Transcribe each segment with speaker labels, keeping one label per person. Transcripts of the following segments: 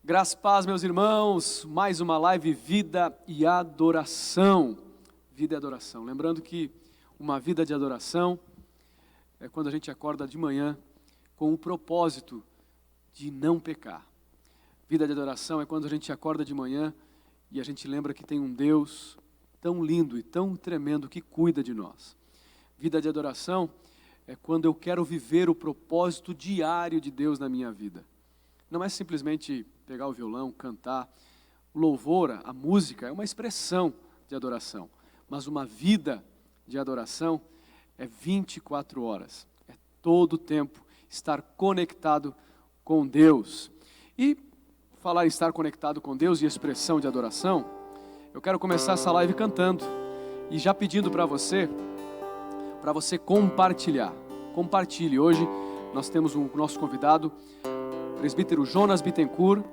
Speaker 1: Graça e paz, meus irmãos, mais uma live Vida e Adoração. Vida e Adoração. Lembrando que uma vida de adoração é quando a gente acorda de manhã com o propósito de não pecar. Vida de adoração é quando a gente acorda de manhã e a gente lembra que tem um Deus tão lindo e tão tremendo que cuida de nós. Vida de adoração é quando eu quero viver o propósito diário de Deus na minha vida. Não é simplesmente pegar o violão, cantar. O louvor, a música é uma expressão de adoração. Mas uma vida de adoração é 24 horas. É todo o tempo estar conectado com Deus. E falar em estar conectado com Deus e expressão de adoração, eu quero começar essa live cantando. E já pedindo para você compartilhar. Compartilhe. Hoje nós temos o nosso convidado, presbítero Jonas Bittencourt.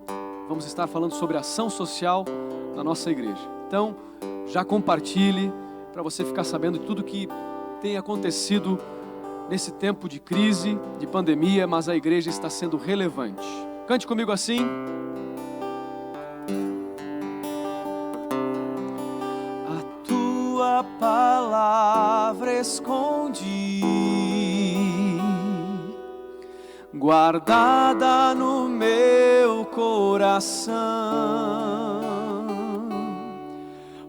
Speaker 1: Vamos estar falando sobre ação social na nossa igreja. Então, já compartilhe para você ficar sabendo de tudo que tem acontecido nesse tempo de crise, de pandemia, mas a igreja está sendo relevante. Cante comigo assim. A tua palavra escondi, guardada no meu coração,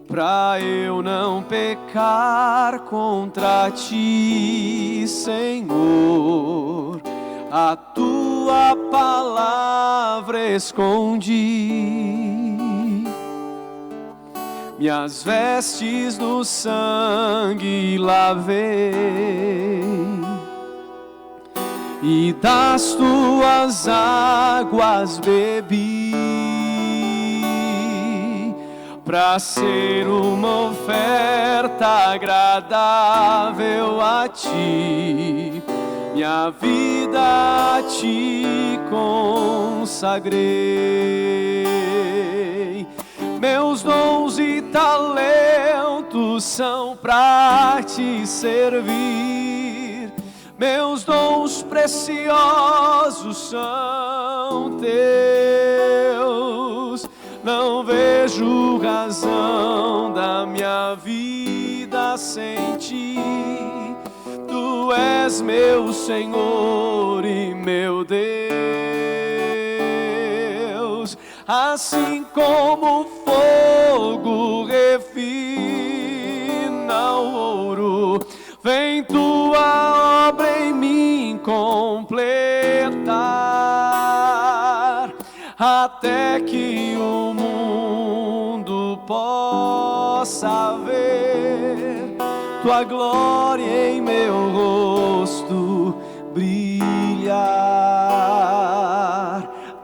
Speaker 1: pra eu não pecar contra ti, Senhor. A tua palavra escondi, minhas vestes no sangue lavei, e das tuas águas bebi, pra ser uma oferta agradável a ti. Minha vida a ti consagrei. Meus dons e talentos são pra te servir. Meus dons preciosos são teus. Não vejo razão da minha vida sem ti. Tu és meu Senhor e meu Deus. Assim como o fogo refina o ouro, vem tua obra em mim completar, até que o mundo possa ver tua glória em meu rosto brilhar,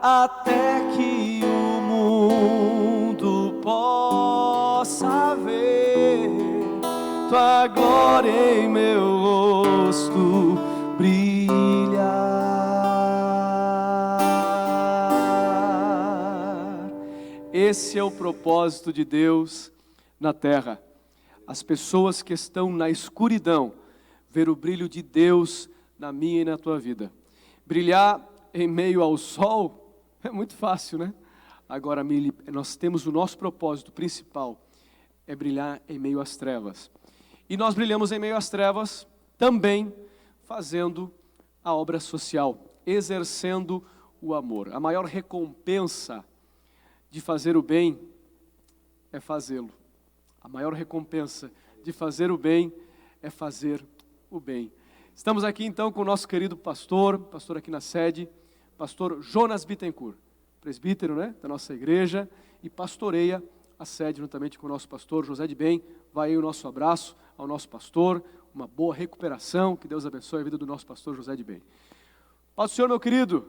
Speaker 1: até que o mundo possa ver tua glória em meu rosto brilhar. Esse é o propósito de Deus na terra. As pessoas que estão na escuridão, ver o brilho de Deus na minha e na tua vida. Brilhar em meio ao sol é muito fácil, né? Agora, nós temos o nosso propósito principal, é brilhar em meio às trevas. E nós brilhamos em meio às trevas também fazendo a obra social, exercendo o amor. A maior recompensa de fazer o bem é fazê-lo. A maior recompensa de fazer o bem é fazer o bem. Estamos aqui então com o nosso querido pastor aqui na sede, pastor Jonas Bittencourt, presbítero, né, da nossa igreja, e pastoreia a sede juntamente com o nosso pastor José de Bem. Vai aí o nosso abraço ao nosso pastor, uma boa recuperação, que Deus abençoe a vida do nosso pastor José de Bem. Paz do Senhor, meu querido.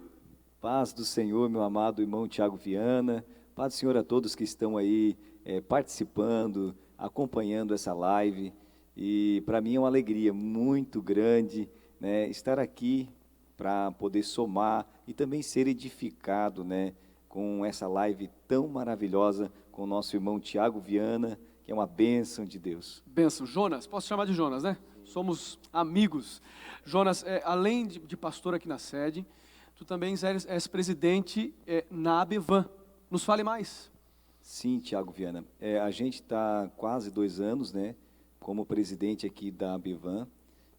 Speaker 2: Paz do Senhor, meu amado irmão Tiago Viana. Paz do Senhor a todos que estão aí participando, acompanhando essa live. E para mim é uma alegria muito grande, né, estar aqui para poder somar e também ser edificado, né, com essa live tão maravilhosa com o nosso irmão Tiago Viana, que é uma bênção de Deus.
Speaker 1: Bênção. Jonas, posso chamar de Jonas, né? Somos amigos. Jonas, além de pastor aqui na sede, tu também és presidente na ABVAN, Nos fale mais.
Speaker 2: Sim, Tiago Viana. A gente está quase 2 anos, né, como presidente aqui da ABEVAN.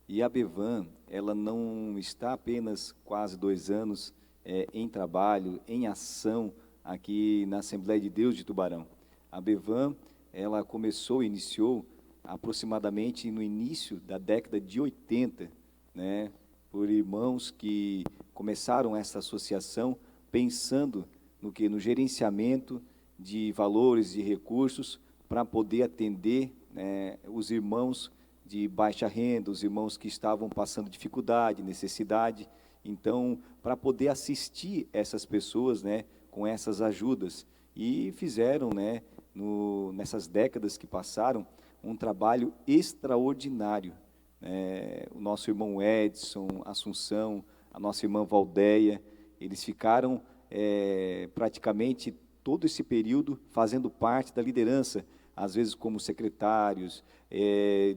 Speaker 2: E a ABEVAN, ela não está apenas quase 2 anos em trabalho, em ação aqui na Assembleia de Deus de Tubarão. A ABEVAN, ela iniciou aproximadamente no início da década de 80, né, por irmãos que começaram essa associação pensando no gerenciamento de valores e recursos para poder atender, né, os irmãos de baixa renda, os irmãos que estavam passando dificuldade, necessidade. Então, para poder assistir essas pessoas, né, com essas ajudas. E fizeram, né, nessas décadas que passaram, um trabalho extraordinário. O nosso irmão Edson, Assunção, a nossa irmã Valdeia, eles ficaram praticamente todo esse período fazendo parte da liderança, às vezes como secretários,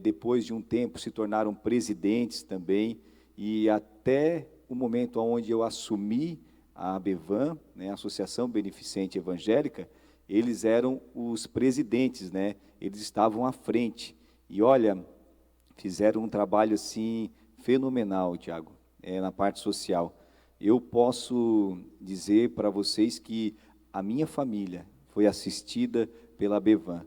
Speaker 2: depois de um tempo se tornaram presidentes também, e até o momento onde eu assumi a ABEVAN, né, a Associação Beneficente Evangélica, eles eram os presidentes, né, eles estavam à frente, e olha, fizeram um trabalho assim fenomenal, Tiago, na parte social. Eu posso dizer para vocês que a minha família foi assistida pela ABEVAN.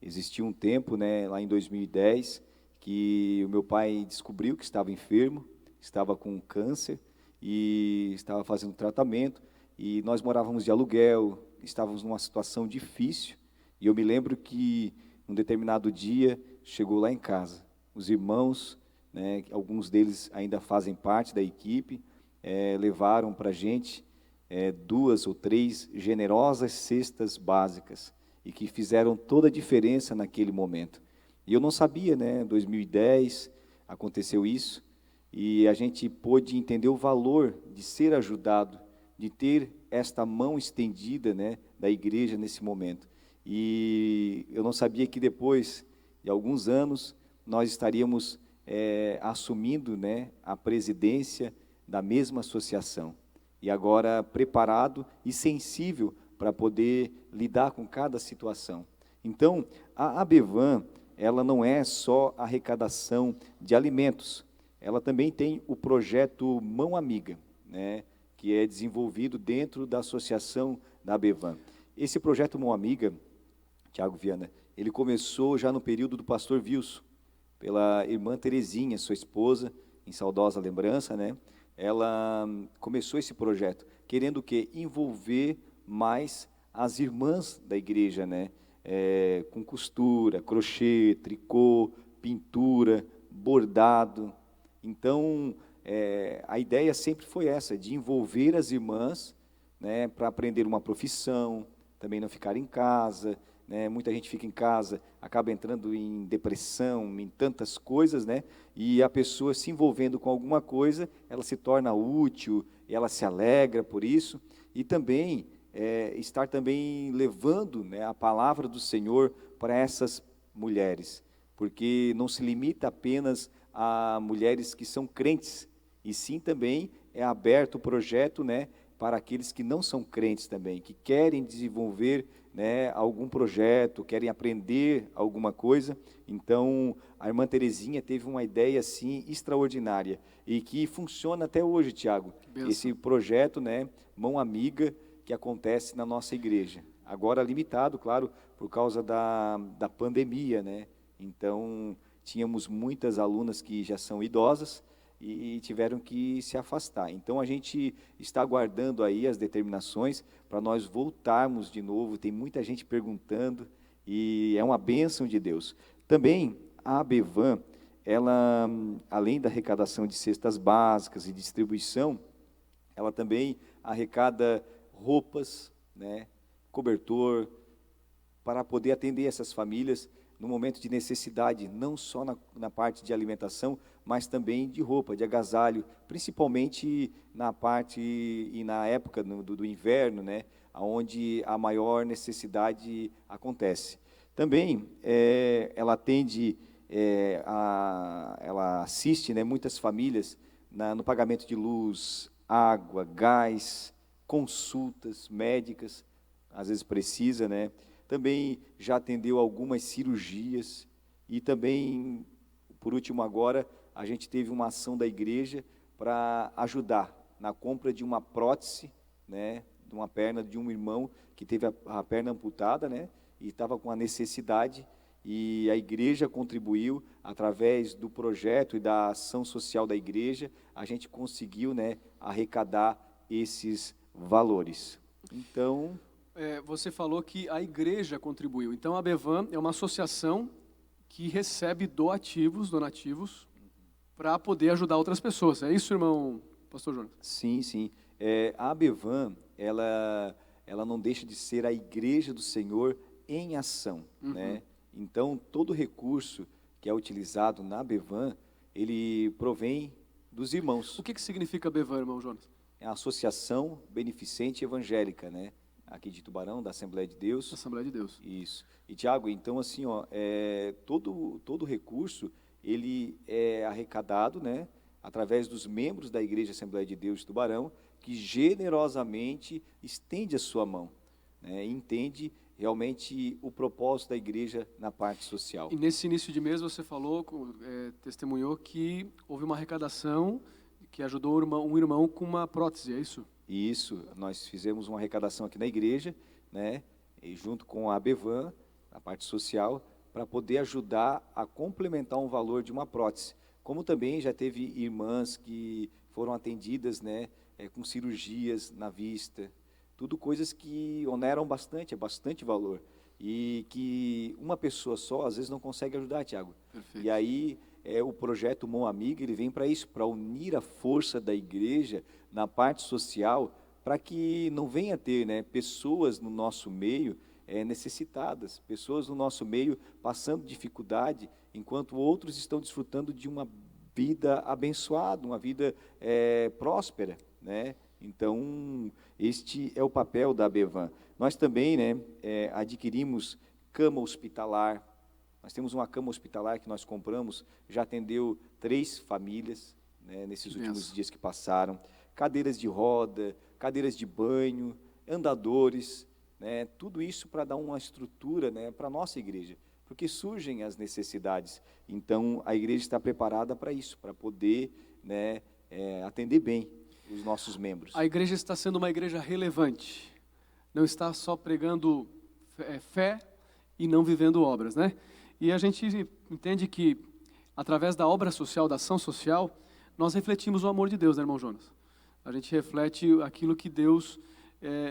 Speaker 2: Existiu um tempo, né, lá em 2010, que o meu pai descobriu que estava enfermo, estava com câncer e estava fazendo tratamento, e nós morávamos de aluguel, estávamos numa situação difícil, e eu me lembro que um determinado dia chegou lá em casa, os irmãos, né, alguns deles ainda fazem parte da equipe, levaram para a gente 2 ou 3 generosas cestas básicas, e que fizeram toda a diferença naquele momento. E eu não sabia, né, 2010 aconteceu isso, e a gente pôde entender o valor de ser ajudado, de ter esta mão estendida, né, da igreja nesse momento. E eu não sabia que depois de alguns anos nós estaríamos assumindo, né, a presidência da mesma associação. E agora preparado e sensível para poder lidar com cada situação. Então, a ABEVAN, ela não é só arrecadação de alimentos, ela também tem o projeto Mão Amiga, né, que é desenvolvido dentro da associação da ABEVAN. Esse projeto Mão Amiga, Tiago Viana, ele começou já no período do pastor Wilson, pela irmã Terezinha, sua esposa, em saudosa lembrança, né? Ela começou esse projeto, querendo o quê? Envolver mais as irmãs da igreja, né? Com costura, crochê, tricô, pintura, bordado. Então, a ideia sempre foi essa, de envolver as irmãs, né, para aprender uma profissão, também não ficar em casa, né? Muita gente fica em casa, acaba entrando em depressão, em tantas coisas, né? E a pessoa se envolvendo com alguma coisa, ela se torna útil, ela se alegra por isso, e também estar também levando, né, a palavra do Senhor para essas mulheres, porque não se limita apenas a mulheres que são crentes, e sim também é aberto o projeto, né, para aqueles que não são crentes também, que querem desenvolver, né, algum projeto, querem aprender alguma coisa. Então, a irmã Terezinha teve uma ideia assim extraordinária e que funciona até hoje, Tiago. Esse projeto, né, Mão Amiga, que acontece na nossa igreja. Agora limitado, claro, por causa da pandemia, né? Então, tínhamos muitas alunas que já são idosas e tiveram que se afastar. Então, a gente está aguardando aí as determinações para nós voltarmos de novo. Tem muita gente perguntando e é uma bênção de Deus. Também, a ABEVAN, ela, além da arrecadação de cestas básicas e distribuição, ela também arrecada roupas, né, cobertor, para poder atender essas famílias no momento de necessidade, não só na parte de alimentação, mas também de roupa, de agasalho, principalmente na parte e na época do inverno, né, onde a maior necessidade acontece. Também ela atende, ela assiste, né, muitas famílias no pagamento de luz, água, gás, consultas médicas, às vezes precisa, né? Também já atendeu algumas cirurgias e também, por último agora, a gente teve uma ação da igreja para ajudar na compra de uma prótese, né, de uma perna de um irmão que teve a perna amputada, né, e estava com a necessidade, e a igreja contribuiu através do projeto e da ação social da igreja, a gente conseguiu, né, arrecadar esses valores. Então,
Speaker 1: Você falou que a igreja contribuiu. Então, a Bevan é uma associação que recebe donativos, para poder ajudar outras pessoas. É isso, irmão Pastor Jonas?
Speaker 2: sim, sim. A Abevan, ela não deixa de ser a igreja do Senhor em ação, né? Então, todo recurso que é utilizado na Abevan, ele provém dos irmãos.
Speaker 1: O que significa Bevan, irmão Jonas?
Speaker 2: É a Associação Beneficente Evangélica, né? Aqui de Tubarão, da Assembleia de Deus.
Speaker 1: Assembleia de Deus.
Speaker 2: Isso. E, Tiago, então, assim, ó, todo recurso, ele é arrecadado, né, através dos membros da Igreja Assembleia de Deus de Tubarão, que generosamente estende a sua mão, né, e entende realmente o propósito da igreja na parte social.
Speaker 1: E nesse início de mês você falou, testemunhou que houve uma arrecadação que ajudou um irmão com uma prótese, é isso?
Speaker 2: Isso, nós fizemos uma arrecadação aqui na igreja, né, e junto com a Abevan, a parte social, para poder ajudar a complementar um valor de uma prótese. Como também já teve irmãs que foram atendidas, né, com cirurgias na vista, tudo coisas que oneram bastante, é bastante valor. E que uma pessoa só, às vezes, não consegue ajudar, Tiago. E aí, o projeto Mão Amiga, ele vem para isso, para unir a força da igreja na parte social, para que não venha a ter, né, pessoas no nosso meio necessitadas, pessoas no nosso meio passando dificuldade, enquanto outros estão desfrutando de uma vida abençoada, uma vida próspera, né? Então, este é o papel da Abevan. Nós também, né, adquirimos cama hospitalar. Nós temos uma cama hospitalar que nós compramos, já atendeu 3 famílias, né, nesses últimos dias que passaram. Cadeiras de roda, cadeiras de banho, andadores, né, tudo isso para dar uma estrutura, né, para a nossa igreja, porque surgem as necessidades. Então, a igreja está preparada para isso, para poder, né, atender bem os nossos membros.
Speaker 1: A igreja está sendo uma igreja relevante, não está só pregando fé e não vivendo obras, né? E a gente entende que, através da obra social, da ação social, nós refletimos o amor de Deus, né, irmão Jonas? A gente reflete aquilo que Deus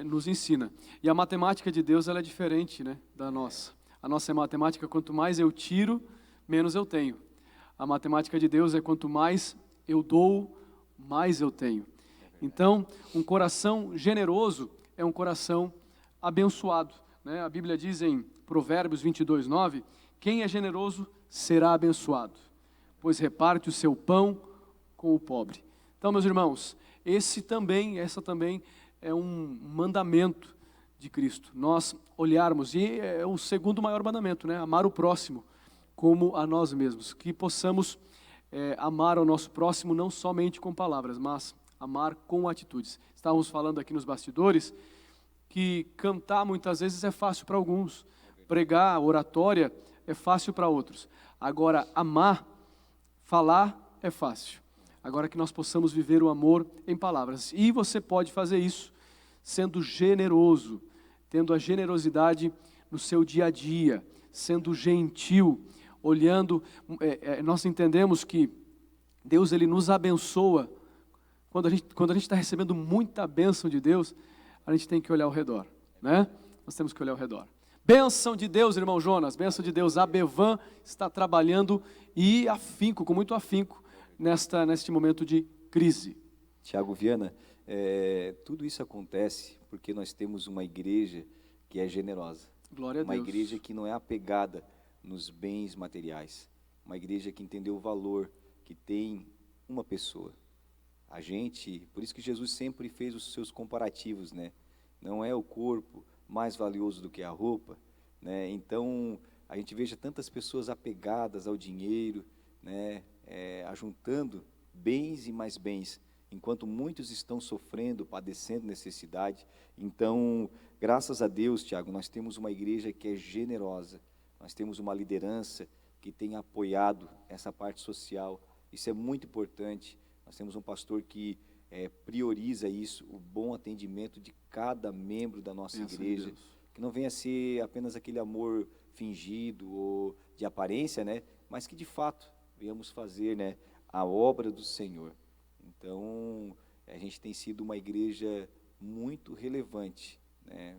Speaker 1: nos ensina. E a matemática de Deus, ela é diferente, né, da nossa. A nossa matemática, quanto mais eu tiro, menos eu tenho. A matemática de Deus é quanto mais eu dou, mais eu tenho. Então, um coração generoso é um coração abençoado, né? A Bíblia diz em Provérbios 22:9, quem é generoso será abençoado, pois reparte o seu pão com o pobre. Então, meus irmãos, essa também é um mandamento de Cristo. Nós olharmos, e é o segundo maior mandamento, né? Amar o próximo como a nós mesmos. Que possamos amar o nosso próximo não somente com palavras, mas amar com atitudes. Estávamos falando aqui nos bastidores que cantar muitas vezes é fácil para alguns, pregar, oratória é fácil para outros. Agora, amar, falar é fácil. Agora que nós possamos viver o amor em palavras. E você pode fazer isso sendo generoso, tendo a generosidade no seu dia a dia, sendo gentil, olhando. Nós entendemos que Deus, ele nos abençoa. Quando a gente está recebendo muita bênção de Deus, a gente tem que olhar ao redor, né? Nós temos que olhar ao redor. Bênção de Deus, irmão Jonas, bênção de Deus. A Abevan está trabalhando e afinco, com muito afinco, neste momento de crise.
Speaker 2: Tiago Viana, tudo isso acontece porque nós temos uma igreja que é generosa.
Speaker 1: Glória a Deus.
Speaker 2: Uma igreja que não é apegada nos bens materiais. Uma igreja que entendeu o valor que tem uma pessoa. A gente, por isso que Jesus sempre fez os seus comparativos, né? Não é o corpo mais valioso do que a roupa, né? Então, a gente veja tantas pessoas apegadas ao dinheiro, né? Ajuntando bens e mais bens. enquanto muitos estão sofrendo, padecendo necessidade. Então, graças a Deus, Tiago, nós temos uma igreja que é generosa, nós temos uma liderança que tem apoiado essa parte social. Isso é muito importante. Nós temos um pastor que prioriza isso, o bom atendimento de cada membro da nossa igreja, que não venha a ser apenas aquele amor fingido ou de aparência, né? Mas que de fato venhamos fazer, né, a obra do Senhor. Então, a gente tem sido uma igreja muito relevante, né?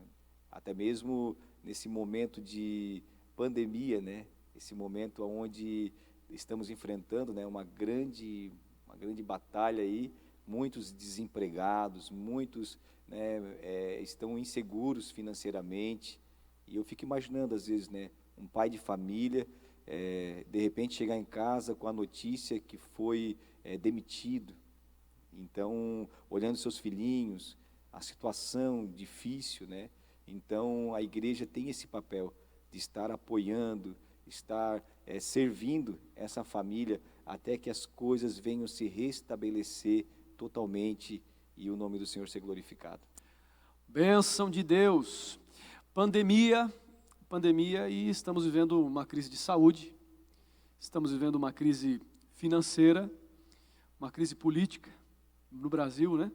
Speaker 2: Até mesmo nesse momento de pandemia, né? Esse momento onde estamos enfrentando, né, uma grande batalha aí, muitos desempregados, muitos, né, estão inseguros financeiramente, e eu fico imaginando às vezes, né, um pai de família, de repente chegar em casa com a notícia que foi demitido. Então, olhando seus filhinhos, a situação difícil, né? Então, a igreja tem esse papel de estar apoiando, estar servindo essa família até que as coisas venham se restabelecer totalmente e o nome do Senhor ser glorificado.
Speaker 1: Bênção de Deus. Pandemia, e estamos vivendo uma crise de saúde, estamos vivendo uma crise financeira, uma crise política no Brasil, né?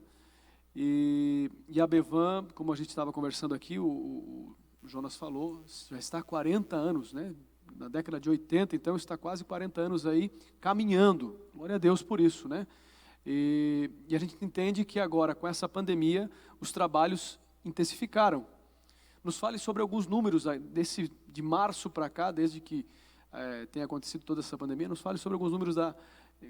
Speaker 1: E a Bevan, como a gente estava conversando aqui, o Jonas falou, já está há 40 anos, né? Na década de 80, então está quase 40 anos aí caminhando. Glória a Deus por isso, né? E a gente entende que agora, com essa pandemia, os trabalhos intensificaram. Nos fale sobre alguns números de março para cá, desde que tenha acontecido toda essa pandemia, nos fale sobre alguns números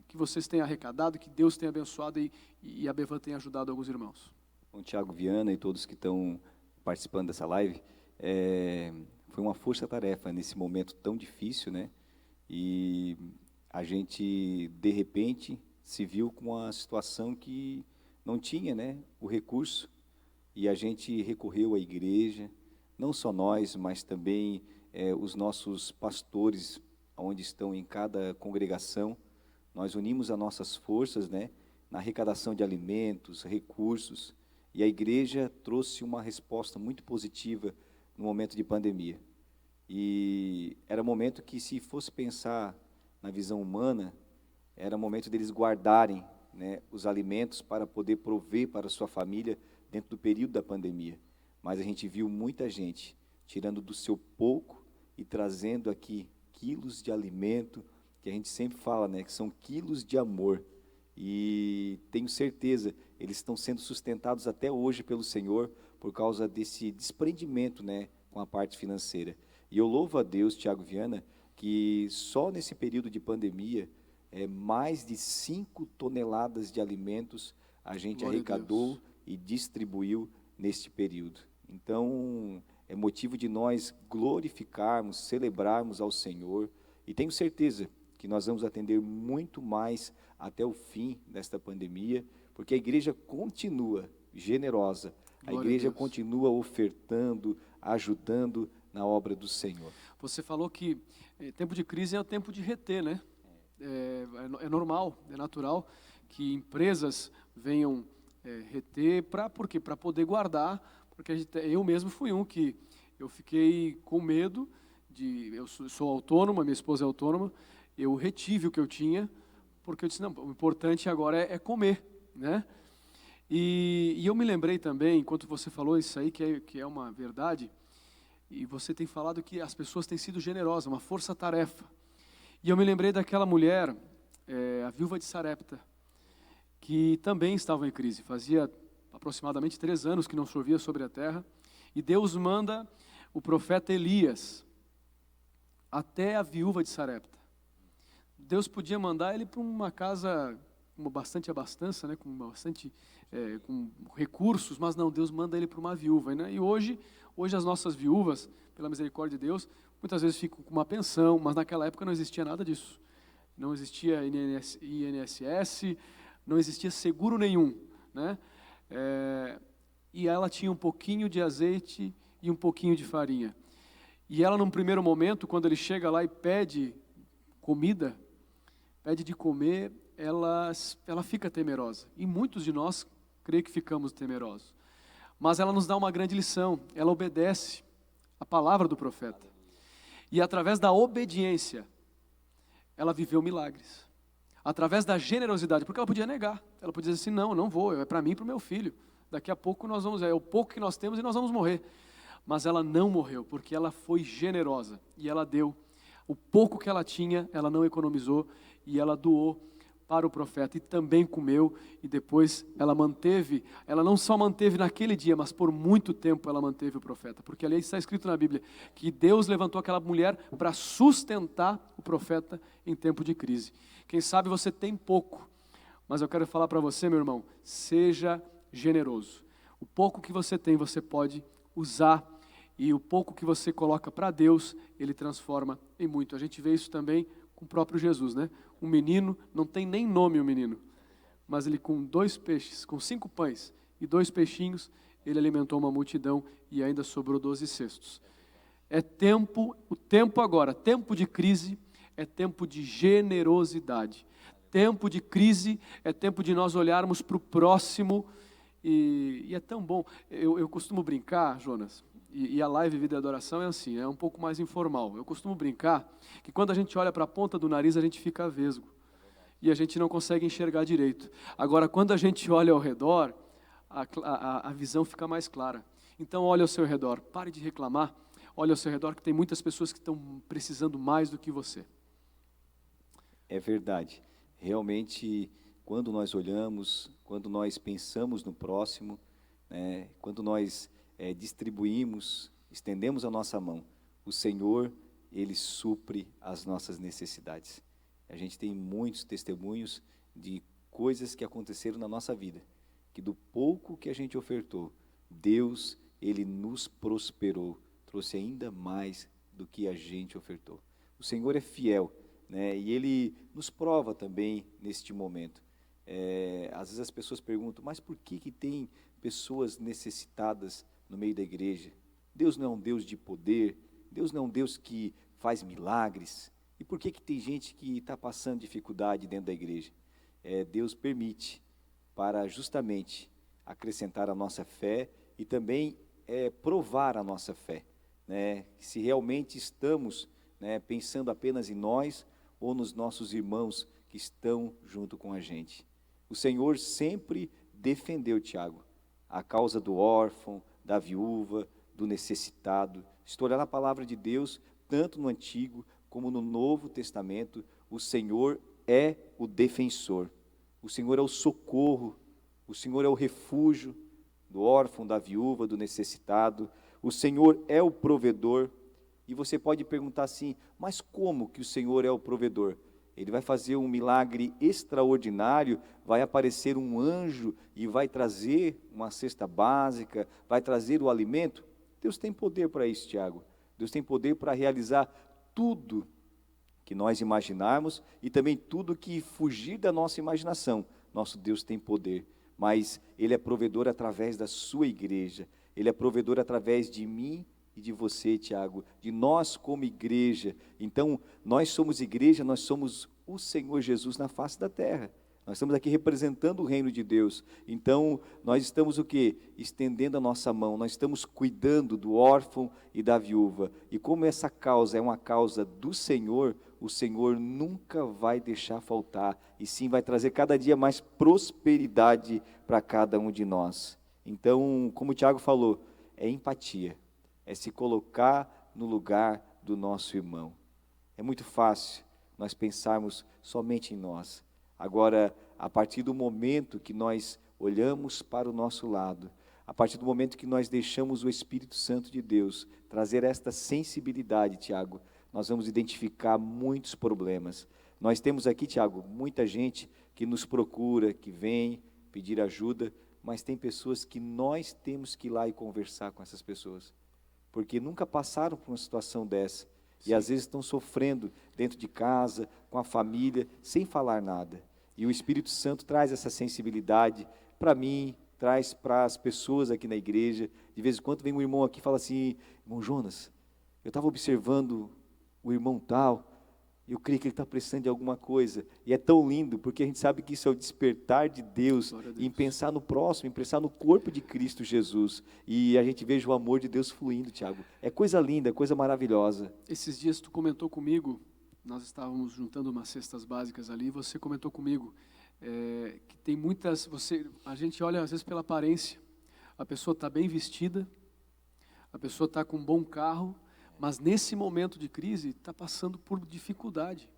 Speaker 1: que vocês têm arrecadado, que Deus tem abençoado e a Bevan tem ajudado alguns irmãos.
Speaker 2: Bom, Tiago Viana e todos que estão participando dessa live, foi uma força-tarefa nesse momento tão difícil, né? E a gente, de repente, se viu com uma situação que não tinha, né, o recurso, e a gente recorreu à igreja, não só nós, mas também os nossos pastores, onde estão em cada congregação. Nós unimos as nossas forças, né, na arrecadação de alimentos, recursos, e a igreja trouxe uma resposta muito positiva no momento de pandemia. E era um momento que, se fosse pensar na visão humana, era um momento deles guardarem, né, os alimentos para poder prover para a sua família dentro do período da pandemia. Mas a gente viu muita gente tirando do seu pouco e trazendo aqui quilos de alimento, que a gente sempre fala, né, que são quilos de amor. E tenho certeza, eles estão sendo sustentados até hoje pelo Senhor por causa desse desprendimento, né, com a parte financeira. E eu louvo a Deus, Tiago Viana, que só nesse período de pandemia, mais de 5 toneladas de alimentos a gente
Speaker 1: Glória
Speaker 2: arrecadou e distribuiu neste período. Então, é motivo de nós glorificarmos, celebrarmos ao Senhor, e tenho certeza que nós vamos atender muito mais até o fim desta pandemia, porque a igreja continua generosa, a igreja continua ofertando, ajudando na obra do Senhor.
Speaker 1: Você falou que tempo de crise é o tempo de reter, né? É normal, é natural que empresas venham reter, por quê? Para poder guardar, porque eu mesmo fui um que eu fiquei com medo eu sou autônoma, minha esposa é autônoma, eu retive o que eu tinha, porque eu disse, não, o importante agora é comer, né? E eu me lembrei também, enquanto você falou isso aí, que é uma verdade, e você tem falado que as pessoas têm sido generosas, uma força-tarefa. E eu me lembrei daquela mulher, a viúva de Sarepta, que também estava em crise. Fazia aproximadamente 3 anos que não chovia sobre a terra, e Deus manda o profeta Elias até a viúva de Sarepta. Deus podia mandar ele para uma casa com bastante abastança, né, com recursos, mas não, Deus manda ele para uma viúva, né? E hoje as nossas viúvas, pela misericórdia de Deus, muitas vezes ficam com uma pensão, mas naquela época não existia nada disso. Não existia INSS, não existia seguro nenhum, né? E ela tinha um pouquinho de azeite e um pouquinho de farinha. E ela, num primeiro momento, quando ele chega lá e pede comida, pede de comer, ela fica temerosa. E muitos de nós, creio que ficamos temerosos. Mas ela nos dá uma grande lição, ela obedece a palavra do profeta. E através da obediência, ela viveu milagres. Através da generosidade, porque ela podia negar. Ela podia dizer assim, não, não vou, é para mim e para o meu filho. Daqui a pouco nós vamos, é o pouco que nós temos e nós vamos morrer. Mas ela não morreu, porque ela foi generosa. E ela deu o pouco que ela tinha, ela não economizou. E ela doou para o profeta. E também comeu. E depois ela manteve, ela não só manteve naquele dia, mas por muito tempo ela manteve o profeta. Porque ali está escrito na Bíblia, que Deus levantou aquela mulher para sustentar o profeta em tempo de crise. Quem sabe você tem pouco, mas eu quero falar para você, meu irmão, seja generoso. O pouco que você tem, você pode usar, e o pouco que você coloca para Deus, Ele transforma em muito. A gente vê isso também com o próprio Jesus, né? Um menino, não tem nem nome o menino, mas ele com 2 peixes, com 5 pães e 2 peixinhos, ele alimentou uma multidão e ainda sobrou 12 cestos. É tempo, o tempo agora, tempo de crise, é tempo de generosidade. Tempo de crise é tempo de nós olharmos para o próximo e é tão bom. Eu costumo brincar, Jonas, e a live Vida e Adoração é assim, é um pouco mais informal. Eu costumo brincar que quando a gente olha para a ponta do nariz, a gente fica vesgo e a gente não consegue enxergar direito. Agora, quando a gente olha ao redor, a visão fica mais clara. Então, olhe ao seu redor, pare de reclamar, olhe ao seu redor que tem muitas pessoas que estão precisando mais do que você.
Speaker 2: É verdade. Realmente, quando nós olhamos, quando nós pensamos no próximo, né, quando nós distribuímos, estendemos a nossa mão, o Senhor, Ele supre as nossas necessidades. A gente tem muitos testemunhos de coisas que aconteceram na nossa vida, que do pouco que a gente ofertou, Deus, Ele nos prosperou, trouxe ainda mais do que a gente ofertou. O Senhor é fiel, né? E Ele nos prova também neste momento. Às vezes as pessoas perguntam, mas por que tem pessoas necessitadas no meio da igreja? Deus não é um Deus de poder, Deus não é um Deus que faz milagres. E por que tem gente que está passando dificuldade dentro da igreja? Deus permite para justamente acrescentar a nossa fé e também provar a nossa fé, né? Se realmente estamos, né, pensando apenas em nós ou nos nossos irmãos que estão junto com a gente. O Senhor sempre defendeu, Tiago, a causa do órfão, da viúva, do necessitado. Estou olhando a palavra de Deus, tanto no Antigo como no Novo Testamento, o Senhor é o defensor, o Senhor é o socorro, o Senhor é o refúgio do órfão, da viúva, do necessitado, o Senhor é o provedor. E você pode perguntar assim, mas como que o Senhor é o provedor? Ele vai fazer um milagre extraordinário, vai aparecer um anjo e vai trazer uma cesta básica, vai trazer o alimento? Deus tem poder para isso, Tiago. Deus tem poder para realizar tudo que nós imaginarmos e também tudo que fugir da nossa imaginação. Nosso Deus tem poder, mas Ele é provedor através da sua igreja, Ele é provedor através de mim e de você, Tiago, de nós como igreja. Então, nós somos igreja, nós somos o Senhor Jesus na face da terra. Nós estamos aqui representando o reino de Deus. Então, nós estamos o quê? Estendendo a nossa mão, nós estamos cuidando do órfão e da viúva. E como essa causa é uma causa do Senhor, o Senhor nunca vai deixar faltar, e sim vai trazer cada dia mais prosperidade para cada um de nós. Então, como o Tiago falou, é empatia, é se colocar no lugar do nosso irmão. É muito fácil nós pensarmos somente em nós. Agora, a partir do momento que nós olhamos para o nosso lado, a partir do momento que nós deixamos o Espírito Santo de Deus trazer esta sensibilidade, Tiago, nós vamos identificar muitos problemas. Nós temos aqui, Tiago, muita gente que nos procura, que vem pedir ajuda, mas tem pessoas que nós temos que ir lá e conversar com essas pessoas, porque nunca passaram por uma situação dessa. Sim. E às vezes estão sofrendo dentro de casa, com a família, sem falar nada. E o Espírito Santo traz essa sensibilidade para mim, traz para as pessoas aqui na igreja. De vez em quando vem um irmão aqui e fala assim, irmão Jonas, eu estava observando o irmão tal, Eu creio que ele está precisando de alguma coisa. E é tão lindo, porque a gente sabe que isso é o despertar de Deus, em pensar no próximo, em pensar no corpo de Cristo Jesus. E a gente veja o amor de Deus fluindo, Tiago. É coisa linda, é coisa maravilhosa.
Speaker 1: Esses dias tu comentou comigo, nós estávamos juntando umas cestas básicas ali, e você comentou comigo que tem muitas, a gente olha às vezes pela aparência, a pessoa está bem vestida, a pessoa está com um bom carro, mas nesse momento de crise está passando por dificuldade,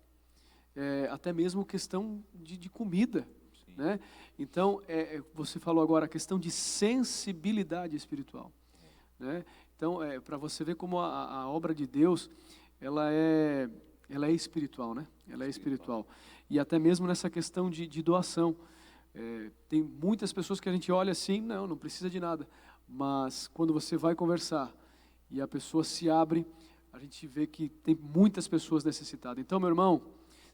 Speaker 1: até mesmo questão de comida, né? Então, você falou agora a questão de sensibilidade espiritual, né? Então, para você ver como a obra de Deus, ela é espiritual, né? Ela é espiritual. E até mesmo nessa questão de doação. Tem muitas pessoas que a gente olha assim, não precisa de nada. Mas quando você vai conversar e a pessoa se abre, a gente vê que tem muitas pessoas necessitadas. Então, meu irmão,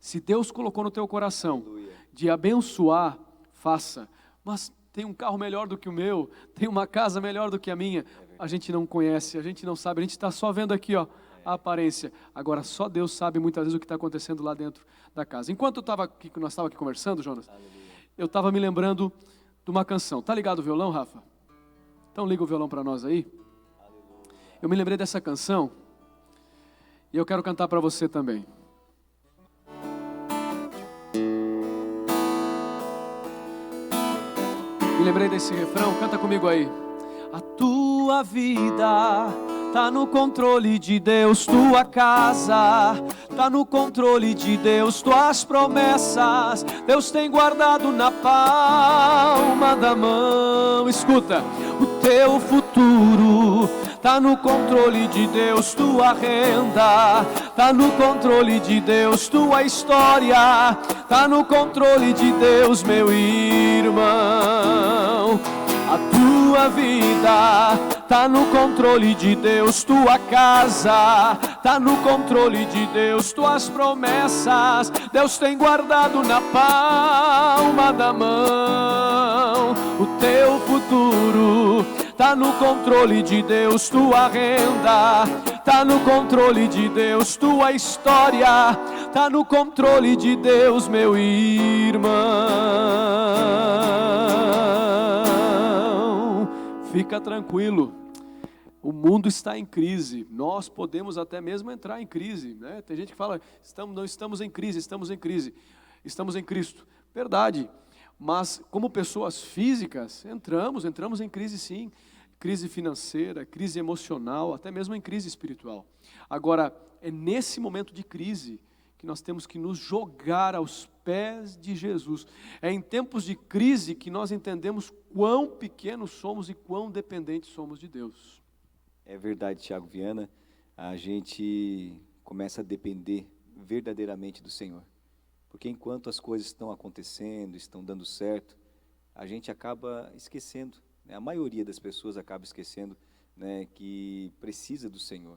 Speaker 1: se Deus colocou no teu coração de abençoar, faça. Mas tem um carro melhor do que o meu, tem uma casa melhor do que a minha. A gente não conhece, a gente não sabe, a gente está só vendo aqui, ó, a aparência. Agora, só Deus sabe muitas vezes o que está acontecendo lá dentro da casa. Enquanto nós estávamos aqui conversando, Jonas, eu estava me lembrando de uma canção. Tá ligado o violão, Rafa? Então liga o violão para nós aí. Eu me lembrei dessa canção e eu quero cantar para você também. Me lembrei desse refrão, canta comigo aí. A tua vida tá no controle de Deus, tua casa tá no controle de Deus, tuas promessas Deus tem guardado na palma da mão. Escuta, o teu futuro tá no controle de Deus, tua renda tá no controle de Deus, tua história tá no controle de Deus, meu irmão. A tua vida tá no controle de Deus, tua casa tá no controle de Deus, tuas promessas Deus tem guardado na palma da mão. O teu futuro tá no controle de Deus, tua renda tá no controle de Deus, tua história tá no controle de Deus, meu irmão. Fica tranquilo, o mundo está em crise, nós podemos até mesmo entrar em crise, né? Tem gente que fala, não estamos em crise, estamos em crise, estamos em Cristo, verdade, mas como pessoas físicas, entramos em crise sim, crise financeira, crise emocional, até mesmo em crise espiritual. Agora, é nesse momento de crise que nós temos que nos jogar aos pés de Jesus. É em tempos de crise que nós entendemos quão pequenos somos e quão dependentes somos de Deus.
Speaker 2: É verdade, Tiago Viana, a gente começa a depender verdadeiramente do Senhor. Porque enquanto as coisas estão acontecendo, estão dando certo, a gente acaba esquecendo, né? A maioria das pessoas acaba esquecendo, né, que precisa do Senhor.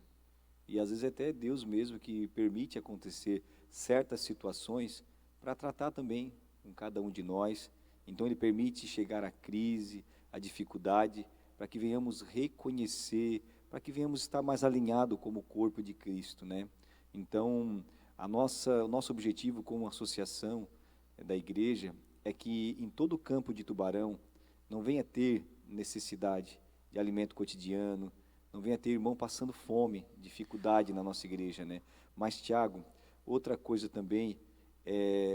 Speaker 2: E às vezes até Deus mesmo que permite acontecer certas situações para tratar também com cada um de nós. Então Ele permite chegar à crise, à dificuldade, para que venhamos reconhecer, para que venhamos estar mais alinhados como corpo de Cristo, né? Então, o nosso objetivo como associação da igreja é que em todo o campo de Tubarão não venha ter necessidade de alimento cotidiano, não venha ter irmão passando fome, dificuldade na nossa igreja, né? Mas, Tiago, outra coisa também,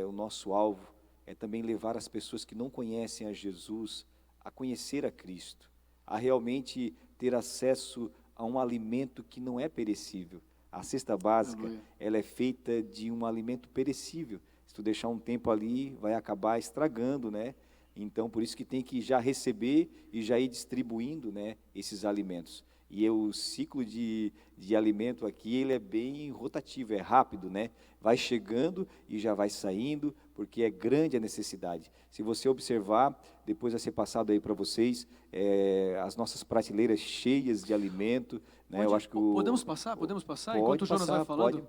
Speaker 2: o nosso alvo é também levar as pessoas que não conhecem a Jesus a conhecer a Cristo, a realmente ter acesso a um alimento que não é perecível. A cesta básica, ela é feita de um alimento perecível. Se tu deixar um tempo ali, vai acabar estragando, né? Então, por isso que tem que já receber e já ir distribuindo, né, esses alimentos. E o ciclo de alimento aqui, ele é bem rotativo, é rápido, né? Vai chegando e já vai saindo, porque é grande a necessidade. Se você observar, depois vai ser passado aí para vocês, as nossas prateleiras cheias de alimento, né? Eu acho que
Speaker 1: podemos passar, enquanto o Jonas vai falando. Pode.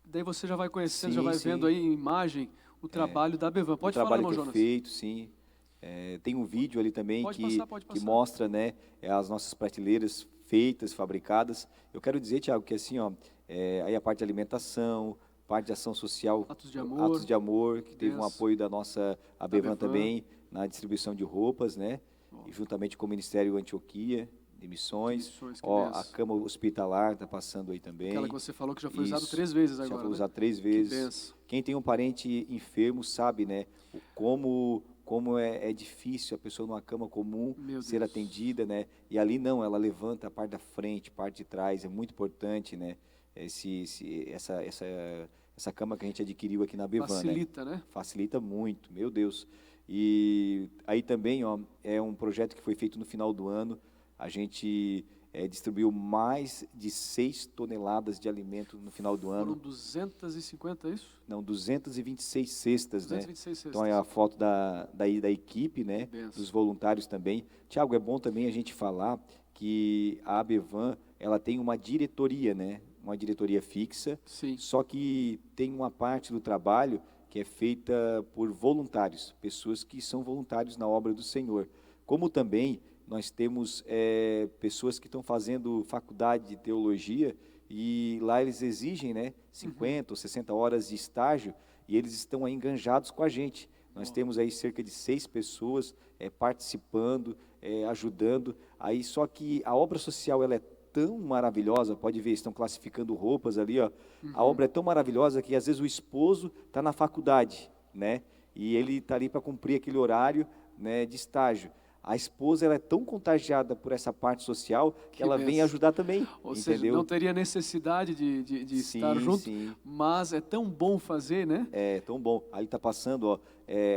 Speaker 1: Daí você já vai conhecendo, já vai vendo aí em imagem o trabalho da Bevan. Pode falar, irmão Jonas.
Speaker 2: O trabalho que é feito, sim. Tem um vídeo ali também que mostra, né, as nossas prateleiras feitas, fabricadas. Eu quero dizer, Tiago, que assim, ó, aí a parte de alimentação, parte de ação social,
Speaker 1: Atos de Amor,
Speaker 2: que teve um
Speaker 1: benção.
Speaker 2: apoio da nossa Abevan
Speaker 1: Abevan.
Speaker 2: também, na distribuição de roupas, né?
Speaker 1: Ó.
Speaker 2: E juntamente com o Ministério Antioquia de Missões.
Speaker 1: De missões, que
Speaker 2: Ó, a
Speaker 1: benção.
Speaker 2: cama hospitalar está passando aí também.
Speaker 1: Aquela que você falou que já foi usado
Speaker 2: Isso,
Speaker 1: 3 vezes
Speaker 2: já
Speaker 1: agora,
Speaker 2: foi
Speaker 1: né?
Speaker 2: usado 3
Speaker 1: Que
Speaker 2: vezes.
Speaker 1: benção.
Speaker 2: Quem tem um parente enfermo sabe, né? Como é difícil a pessoa numa cama comum
Speaker 1: Meu
Speaker 2: ser
Speaker 1: Deus.
Speaker 2: atendida, né? E ali não, ela levanta a parte da frente, parte de trás, é muito importante, né? Essa cama que a gente adquiriu aqui na Bevan, né?
Speaker 1: Facilita, né?
Speaker 2: Facilita muito, meu Deus. E aí também, ó, é um projeto que foi feito no final do ano. A gente distribuiu mais de 6 toneladas de alimento no final do
Speaker 1: Foram
Speaker 2: ano.
Speaker 1: 250, é isso?
Speaker 2: Não, 226 cestas,
Speaker 1: 226
Speaker 2: né? Então é
Speaker 1: cestas.
Speaker 2: a foto da equipe, né?
Speaker 1: Que benção.
Speaker 2: Dos voluntários também. Tiago, é bom também a gente falar que a Abevan, ela tem uma diretoria, né? Uma diretoria fixa,
Speaker 1: Sim.
Speaker 2: só que tem uma parte do trabalho que é feita por voluntários, pessoas que são voluntários na obra do Senhor. Como também nós temos pessoas que estão fazendo faculdade de teologia e lá eles exigem, né, 50 ou 60 horas de estágio e eles estão aí enganjados com a gente. Nós temos aí cerca de 6 pessoas participando, ajudando. Aí só que a obra social ela é tão maravilhosa, pode ver, estão classificando roupas ali, ó. A obra é tão maravilhosa que às vezes o esposo está na faculdade, né? E ele está ali para cumprir aquele horário, né, de estágio. A esposa ela é tão contagiada por essa parte social que ela vem
Speaker 1: benção.
Speaker 2: ajudar também,
Speaker 1: Ou seja,
Speaker 2: entendeu?
Speaker 1: não teria necessidade de estar
Speaker 2: Sim,
Speaker 1: junto,
Speaker 2: sim.
Speaker 1: mas é tão bom fazer, né?
Speaker 2: É tão bom. Aí está passando, ó,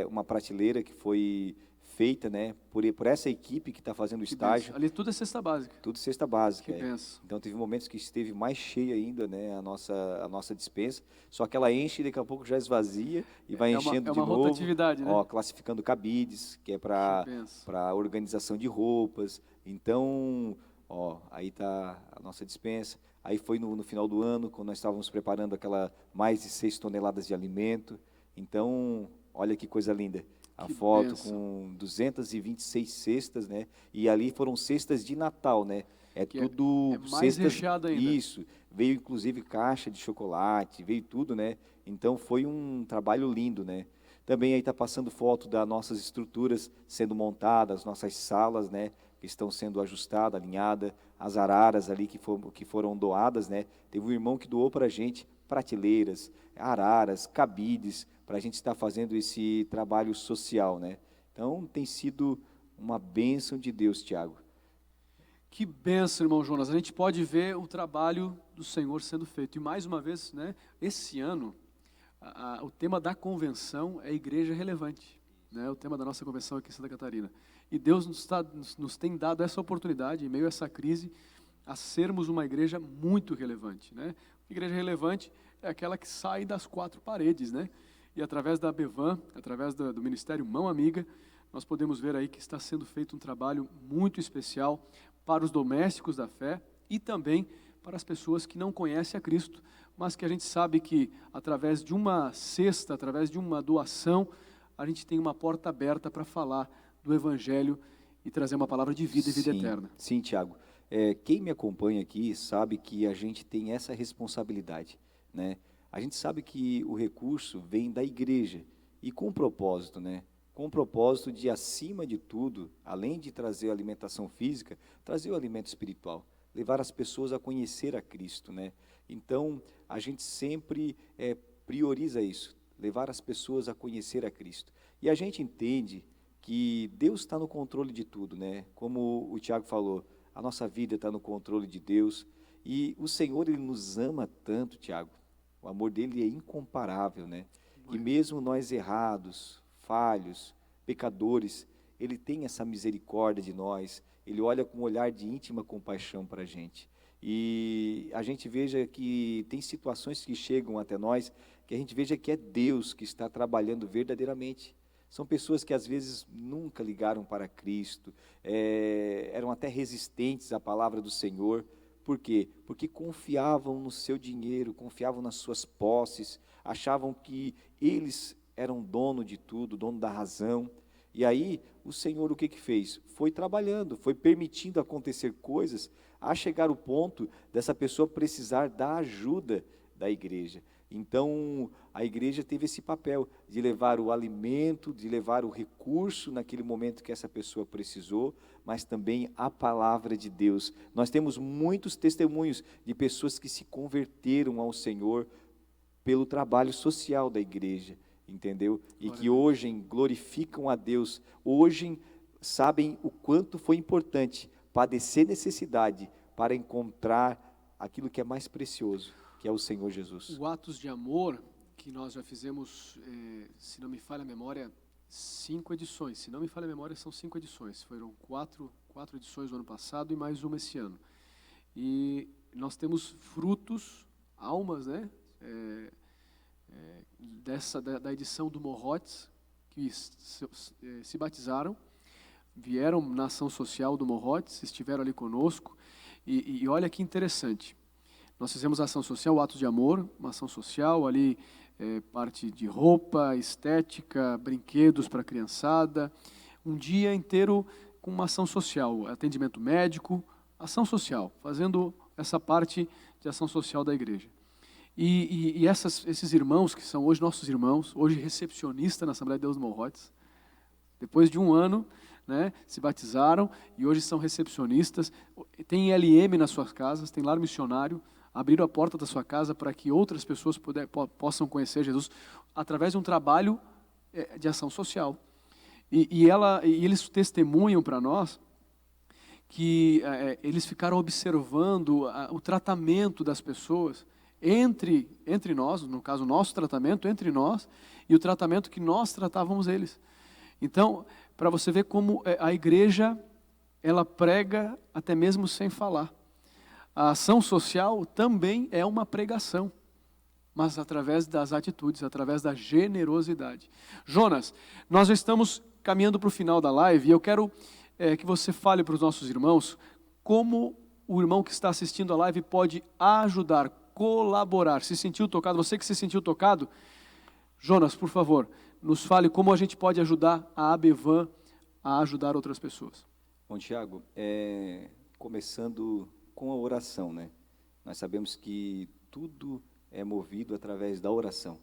Speaker 2: uma prateleira que foi feita, né, por essa equipe que está fazendo o
Speaker 1: Que
Speaker 2: estágio.
Speaker 1: benção. Ali tudo é cesta básica.
Speaker 2: Tudo cesta básica.
Speaker 1: Que benção.
Speaker 2: Então teve momentos que esteve mais cheia ainda, né, a nossa despensa. Só que ela enche e daqui a pouco já esvazia e vai enchendo
Speaker 1: É
Speaker 2: de
Speaker 1: uma
Speaker 2: novo.
Speaker 1: rotatividade, né?
Speaker 2: Ó, classificando cabides, que é para
Speaker 1: Que benção.
Speaker 2: organização de roupas. Então, ó, aí está a nossa despensa. Aí foi no final do ano, quando nós estávamos preparando aquela mais de 6 toneladas de alimento. Então, olha que coisa linda. A
Speaker 1: Que
Speaker 2: foto
Speaker 1: bênção.
Speaker 2: com 226 cestas, né? E ali foram cestas de Natal, né?
Speaker 1: Que
Speaker 2: Tudo
Speaker 1: é mais
Speaker 2: cestas,
Speaker 1: recheado ainda.
Speaker 2: isso. Veio inclusive caixa de chocolate, veio tudo, né? Então foi um trabalho lindo, né? Também aí está passando foto das nossas estruturas sendo montadas, nossas salas, né? Que estão sendo ajustadas, alinhadas, as araras ali que foram doadas, né? Teve um irmão que doou para a gente prateleiras, araras, cabides, para a gente estar fazendo esse trabalho social, né? Então, tem sido uma bênção de Deus, Tiago.
Speaker 1: Que benção, irmão Jonas. A gente pode ver o trabalho do Senhor sendo feito. E mais uma vez, né, esse ano, o tema da convenção é igreja relevante. Né, o tema da nossa convenção aqui em Santa Catarina. E Deus nos tem dado essa oportunidade, em meio a essa crise, a sermos uma igreja muito relevante. Né? Igreja relevante é aquela que sai das 4 paredes, né? E através da Abevan, através do Ministério Mão Amiga, nós podemos ver aí que está sendo feito um trabalho muito especial para os domésticos da fé e também para as pessoas que não conhecem a Cristo, mas que a gente sabe que através de uma cesta, através de uma doação, a gente tem uma porta aberta para falar do Evangelho e trazer uma palavra de vida e vida eterna.
Speaker 2: Sim, Tiago. Quem me acompanha aqui sabe que a gente tem essa responsabilidade, né? A gente sabe que o recurso vem da igreja e com propósito, né? Com o propósito de, acima de tudo, além de trazer a alimentação física, trazer o alimento espiritual, levar as pessoas a conhecer a Cristo, né? Então, a gente sempre prioriza isso, levar as pessoas a conhecer a Cristo. E a gente entende que Deus está no controle de tudo, né? Como o Tiago falou, a nossa vida está no controle de Deus e o Senhor, Ele nos ama tanto, Tiago. O amor dele é incomparável, né? E mesmo nós errados, falhos, pecadores, Ele tem essa misericórdia de nós. Ele olha com um olhar de íntima compaixão para a gente. E a gente veja que tem situações que chegam até nós, que a gente veja que é Deus que está trabalhando verdadeiramente. São pessoas que às vezes nunca ligaram para Cristo, eram até resistentes à palavra do Senhor. Por quê? Porque confiavam no seu dinheiro, confiavam nas suas posses, achavam que eles eram dono de tudo, dono da razão. E aí, o Senhor o que fez? Foi trabalhando, foi permitindo acontecer coisas, a chegar o ponto dessa pessoa precisar da ajuda da igreja. Então, a igreja teve esse papel de levar o alimento, de levar o recurso naquele momento que essa pessoa precisou, mas também a palavra de Deus. Nós temos muitos testemunhos de pessoas que se converteram ao Senhor pelo trabalho social da igreja, entendeu? E que hoje glorificam a Deus, hoje sabem o quanto foi importante padecer necessidade para encontrar aquilo que é mais precioso, que é o Senhor Jesus.
Speaker 1: O Atos de Amor, que nós já fizemos, se não me falha a memória, 5 edições. Se não me falha a memória, são 5 edições. Foram quatro edições no ano passado e mais uma esse ano. E nós temos frutos, almas, né? Da edição do Morrotes, que se batizaram, vieram na ação social do Morrotes, estiveram ali conosco, e olha que interessante, nós fizemos a ação social, Atos de Amor, uma ação social ali, parte de roupa, estética, brinquedos para a criançada, um dia inteiro com uma ação social, atendimento médico, ação social, fazendo essa parte de ação social da igreja. E esses irmãos, que são hoje nossos irmãos, hoje recepcionistas na Assembleia de Deus do Morrotes, depois de um ano, né, se batizaram e hoje são recepcionistas, tem LM nas suas casas, tem lar missionário, abriram a porta da sua casa para que outras pessoas possam conhecer Jesus através de um trabalho de ação social. E eles testemunham para nós que eles ficaram observando o tratamento das pessoas entre nós, no caso, o nosso tratamento entre nós e o tratamento que nós tratávamos eles. Então, para você ver como a igreja, ela prega até mesmo sem falar. A ação social também é uma pregação, mas através das atitudes, através da generosidade. Jonas, nós já estamos caminhando para o final da live e eu quero que você fale para os nossos irmãos como o irmão que está assistindo a live pode ajudar, colaborar. Se sentiu tocado, você que se sentiu tocado, Jonas, por favor, nos fale como a gente pode ajudar a ABVAN a ajudar outras pessoas.
Speaker 2: Bom, Tiago, começando com a oração, né? Nós sabemos que tudo é movido através da oração.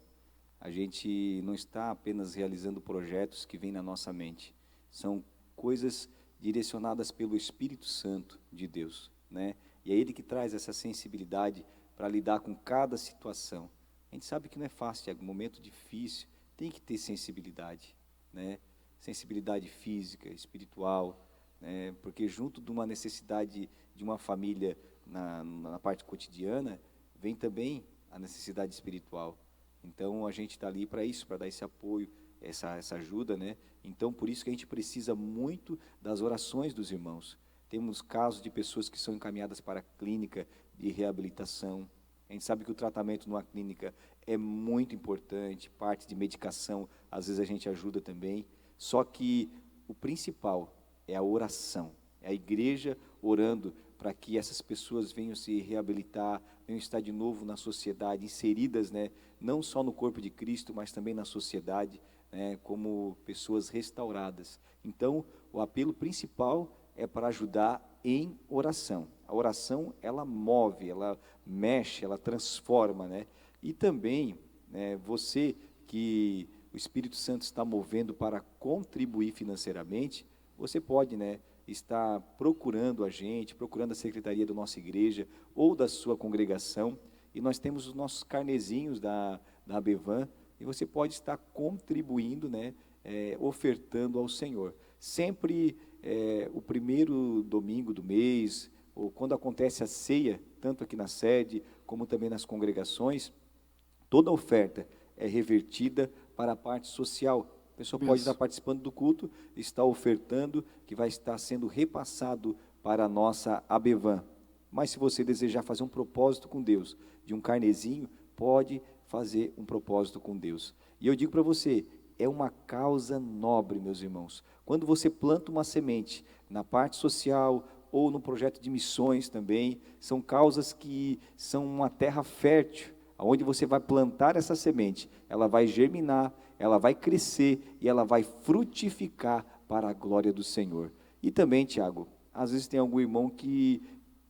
Speaker 2: A gente não está apenas realizando projetos que vêm na nossa mente. São coisas direcionadas pelo Espírito Santo de Deus, né? E é Ele que traz essa sensibilidade para lidar com cada situação. A gente sabe que não é fácil, Tiago, momento difícil, tem que ter sensibilidade, né? Sensibilidade física, espiritual, né? Porque junto de uma necessidade de uma família na parte cotidiana, vem também a necessidade espiritual. Então a gente está ali para isso, para dar esse apoio, essa ajuda, né? Então por isso que a gente precisa muito das orações dos irmãos. Temos casos de pessoas que são encaminhadas para a clínica de reabilitação. A gente sabe que o tratamento numa clínica é muito importante, parte de medicação, às vezes a gente ajuda também. Só que o principal é a oração, é a igreja orando para que essas pessoas venham se reabilitar, venham estar de novo na sociedade, inseridas, né, não só no corpo de Cristo, mas também na sociedade, né, como pessoas restauradas. Então, o apelo principal é para ajudar em oração. A oração, ela move, ela mexe, ela transforma, né? E também, né, você que o Espírito Santo está movendo para contribuir financeiramente, você pode, né, estar procurando a gente, procurando a secretaria da nossa igreja ou da sua congregação, e nós temos os nossos carnezinhos da ABVAN, e você pode estar contribuindo, né, ofertando ao Senhor. Sempre o primeiro domingo do mês, ou quando acontece a ceia, tanto aqui na sede, como também nas congregações, toda oferta é revertida para a parte social. A pessoa pode estar participando do culto, está ofertando, que vai estar sendo repassado para a nossa ABVAN. Mas se você desejar fazer um propósito com Deus, de um carnezinho, pode fazer um propósito com Deus. E eu digo para você, é uma causa nobre, meus irmãos. Quando você planta uma semente na parte social ou no projeto de missões também, são causas que são uma terra fértil, onde você vai plantar essa semente, ela vai germinar, ela vai crescer e ela vai frutificar para a glória do Senhor. E também, Tiago, às vezes tem algum irmão que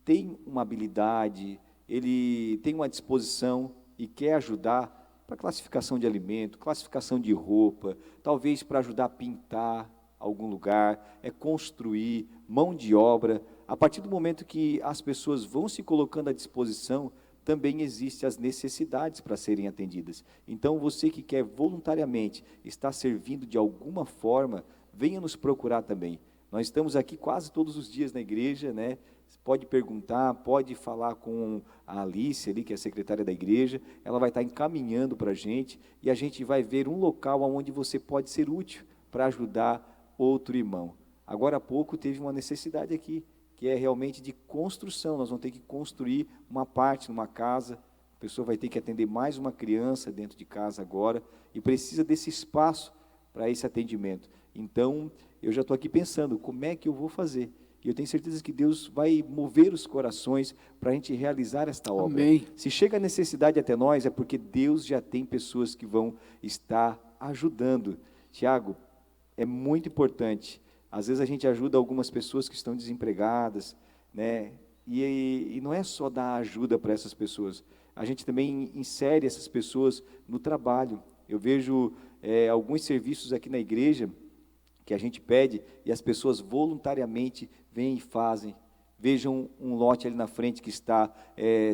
Speaker 2: tem uma habilidade, ele tem uma disposição, e quer ajudar para classificação de alimento, classificação de roupa, talvez para ajudar a pintar algum lugar, construir, mão de obra. A partir do momento que as pessoas vão se colocando à disposição, também existem as necessidades para serem atendidas. Então, você que quer voluntariamente estar servindo de alguma forma, venha nos procurar também. Nós estamos aqui quase todos os dias na igreja, né? Pode perguntar, pode falar com a Alice ali, que é a secretária da igreja, ela vai estar encaminhando para a gente, e a gente vai ver um local onde você pode ser útil para ajudar outro irmão. Agora há pouco teve uma necessidade aqui, que é realmente de construção. Nós vamos ter que construir uma parte numa casa, a pessoa vai ter que atender mais uma criança dentro de casa agora, e precisa desse espaço para esse atendimento. Então, eu já estou aqui pensando, como é que eu vou fazer? E eu tenho certeza que Deus vai mover os corações para a gente realizar esta obra.
Speaker 1: Amém.
Speaker 2: Se chega a necessidade até nós, é porque Deus já tem pessoas que vão estar ajudando. Tiago, é muito importante. Às vezes a gente ajuda algumas pessoas que estão desempregadas, né? E não é só dar ajuda para essas pessoas. A gente também insere essas pessoas no trabalho. Eu vejo alguns serviços aqui na igreja que a gente pede e as pessoas voluntariamente vêm e fazem. Vejam um lote ali na frente que está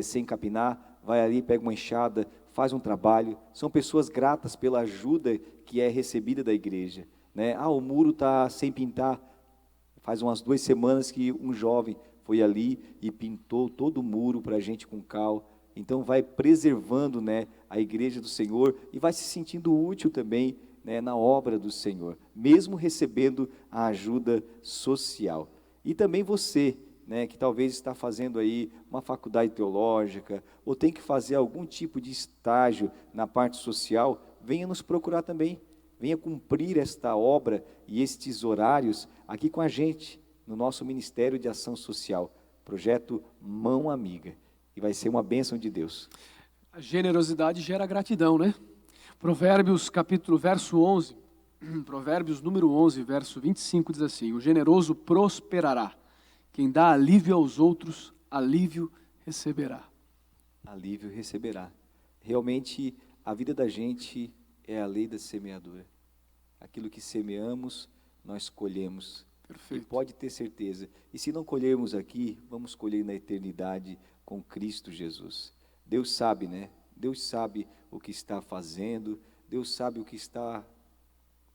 Speaker 2: sem capinar, vai ali, pega uma enxada, faz um trabalho. São pessoas gratas pela ajuda que é recebida da igreja, né? O muro está sem pintar. Faz umas 2 semanas que um jovem foi ali e pintou todo o muro para a gente com cal. Então vai preservando, né, a igreja do Senhor e vai se sentindo útil também, né, na obra do Senhor, mesmo recebendo a ajuda social. E também você, né, que talvez está fazendo aí uma faculdade teológica, ou tem que fazer algum tipo de estágio na parte social, venha nos procurar também, venha cumprir esta obra e estes horários aqui com a gente, no nosso Ministério de Ação Social, projeto Mão Amiga, e vai ser uma bênção de Deus.
Speaker 1: A generosidade gera gratidão, né? Provérbios verso 11, Provérbios número 11, verso 25 diz assim: o generoso prosperará, quem dá alívio aos outros, alívio receberá.
Speaker 2: Alívio receberá. Realmente, a vida da gente é a lei da semeadura. Aquilo que semeamos, nós colhemos.
Speaker 1: Perfeito.
Speaker 2: E pode ter certeza. E se não colhermos aqui, vamos colher na eternidade com Cristo Jesus. Deus sabe, né? Deus sabe o que está fazendo, Deus sabe o que está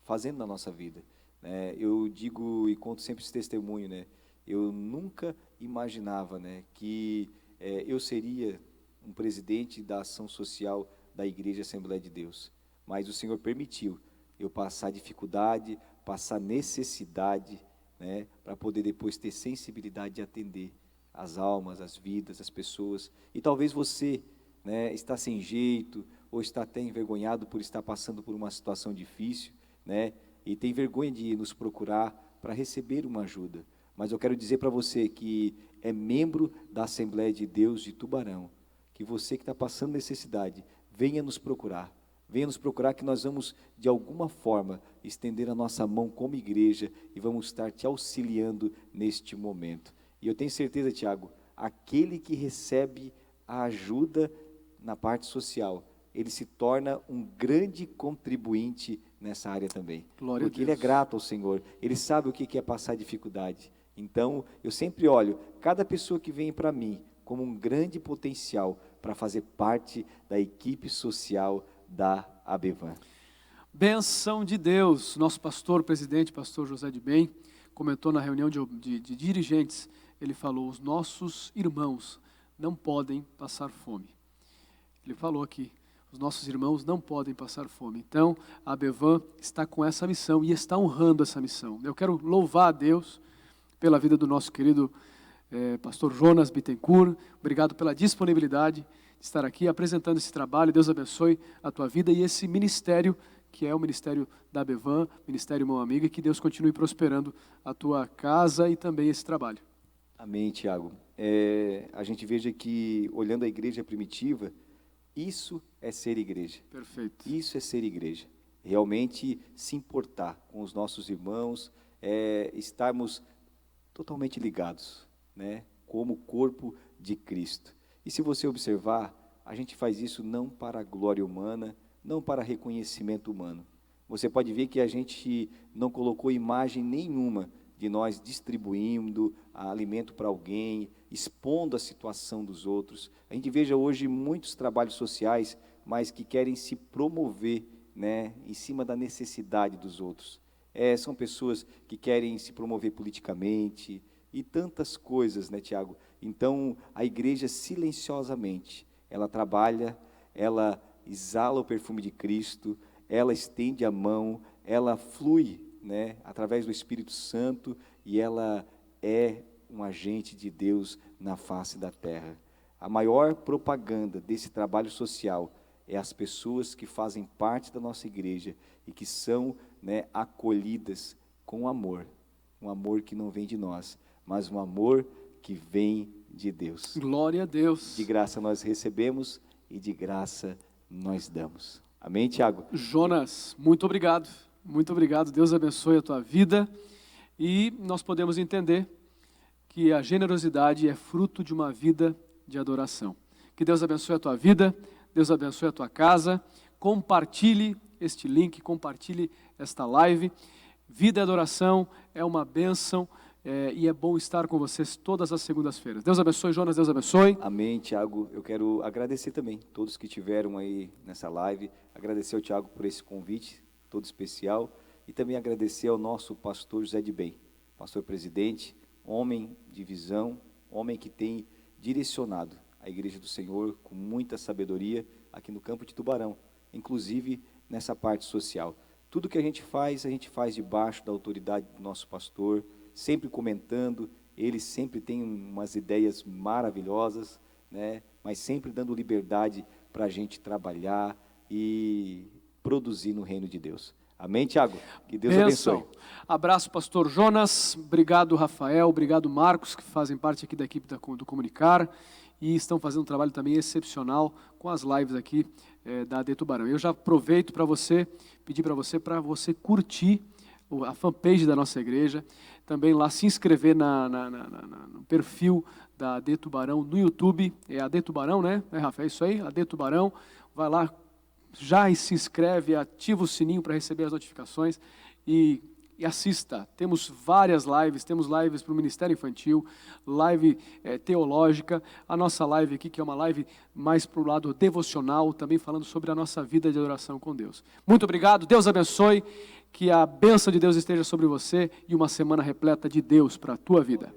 Speaker 2: fazendo na nossa vida, né? Eu digo e conto sempre esse testemunho, né? Eu nunca imaginava, né, que eu seria um presidente da ação social da Igreja Assembleia de Deus, mas o Senhor permitiu eu passar dificuldade, passar necessidade, né, para poder depois ter sensibilidade de atender as almas, as vidas, as pessoas. E talvez você, né, está sem jeito, ou está até envergonhado por estar passando por uma situação difícil, né, e tem vergonha de nos procurar para receber uma ajuda. Mas eu quero dizer para você que é membro da Assembleia de Deus de Tubarão, que você que está passando necessidade, venha nos procurar que nós vamos, de alguma forma, estender a nossa mão como igreja e vamos estar te auxiliando neste momento. E eu tenho certeza, Tiago, aquele que recebe a ajuda na parte social, ele se torna um grande contribuinte nessa área também.
Speaker 1: Glória a
Speaker 2: porque ele é
Speaker 1: Deus.
Speaker 2: grato ao Senhor, ele sabe o que é passar dificuldade. Então, eu sempre olho cada pessoa que vem para mim como um grande potencial para fazer parte da equipe social da ABEVAN.
Speaker 1: Benção de Deus. Nosso pastor, presidente, pastor José de Bem, comentou na reunião de dirigentes, ele falou: os nossos irmãos não podem passar fome. Ele falou aqui, os nossos irmãos não podem passar fome. Então, a ABEVAN está com essa missão e está honrando essa missão. Eu quero louvar a Deus pela vida do nosso querido pastor Jonas Bittencourt. Obrigado pela disponibilidade de estar aqui apresentando esse trabalho. Deus abençoe a tua vida e esse ministério, que é o ministério da ABEVAN, Ministério Mão Amiga, e que Deus continue prosperando a tua casa e também esse trabalho.
Speaker 2: Amém, Tiago. A gente veja que, olhando a igreja primitiva, isso é ser igreja.
Speaker 1: Perfeito.
Speaker 2: Isso é ser igreja. Realmente se importar com os nossos irmãos, estarmos totalmente ligados, né, como corpo de Cristo. E se você observar, a gente faz isso não para a glória humana, não para reconhecimento humano. Você pode ver que a gente não colocou imagem nenhuma de nós distribuindo alimento para alguém, expondo a situação dos outros. A gente veja hoje muitos trabalhos sociais, mas que querem se promover, né, em cima da necessidade dos outros. São pessoas que querem se promover politicamente e tantas coisas, né, Tiago? Então, a igreja silenciosamente, ela trabalha, ela exala o perfume de Cristo, ela estende a mão, ela flui, né, através do Espírito Santo, e ela é um agente de Deus na face da terra. A maior propaganda desse trabalho social é as pessoas que fazem parte da nossa igreja e que são, né, acolhidas com amor, um amor que não vem de nós, mas um amor que vem de Deus.
Speaker 1: Glória a Deus.
Speaker 2: De graça nós recebemos e de graça nós damos. Amém, Tiago?
Speaker 1: Jonas, muito obrigado. Muito obrigado. Deus abençoe a tua vida. E nós podemos entender que a generosidade é fruto de uma vida de adoração. Que Deus abençoe a tua vida, Deus abençoe a tua casa. Compartilhe este link, compartilhe esta live. Vida e adoração é uma bênção e é bom estar com vocês todas as segundas-feiras. Deus abençoe, Jonas, Deus abençoe.
Speaker 2: Amém, Tiago. Eu quero agradecer também todos que estiveram aí nessa live. Agradecer ao Tiago por esse convite todo especial. E também agradecer ao nosso pastor José de Bem, pastor presidente, homem de visão, homem que tem direcionado a Igreja do Senhor com muita sabedoria aqui no campo de Tubarão, inclusive nessa parte social. Tudo que a gente faz debaixo da autoridade do nosso pastor, sempre comentando. Ele sempre tem umas ideias maravilhosas, né? Mas sempre dando liberdade para a gente trabalhar e produzir no reino de Deus. Amém, Tiago? Que Deus abençoe.
Speaker 1: Abraço, pastor Jonas. Obrigado, Rafael. Obrigado, Marcos, que fazem parte aqui da equipe do Comunicar e estão fazendo um trabalho também excepcional com as lives aqui da AD Tubarão. Eu já aproveito para você, pedir para você curtir a fanpage da nossa igreja, também lá se inscrever no perfil da AD Tubarão no YouTube. É AD Tubarão, né? Rafa? É isso aí? AD Tubarão. Vai lá, já se inscreve, ativa o sininho para receber as notificações e assista. Temos várias lives, temos lives para o Ministério Infantil, live teológica, a nossa live aqui, que é uma live mais para o lado devocional, também falando sobre a nossa vida de adoração com Deus. Muito obrigado, Deus abençoe, que a bênção de Deus esteja sobre você e uma semana repleta de Deus para a tua vida.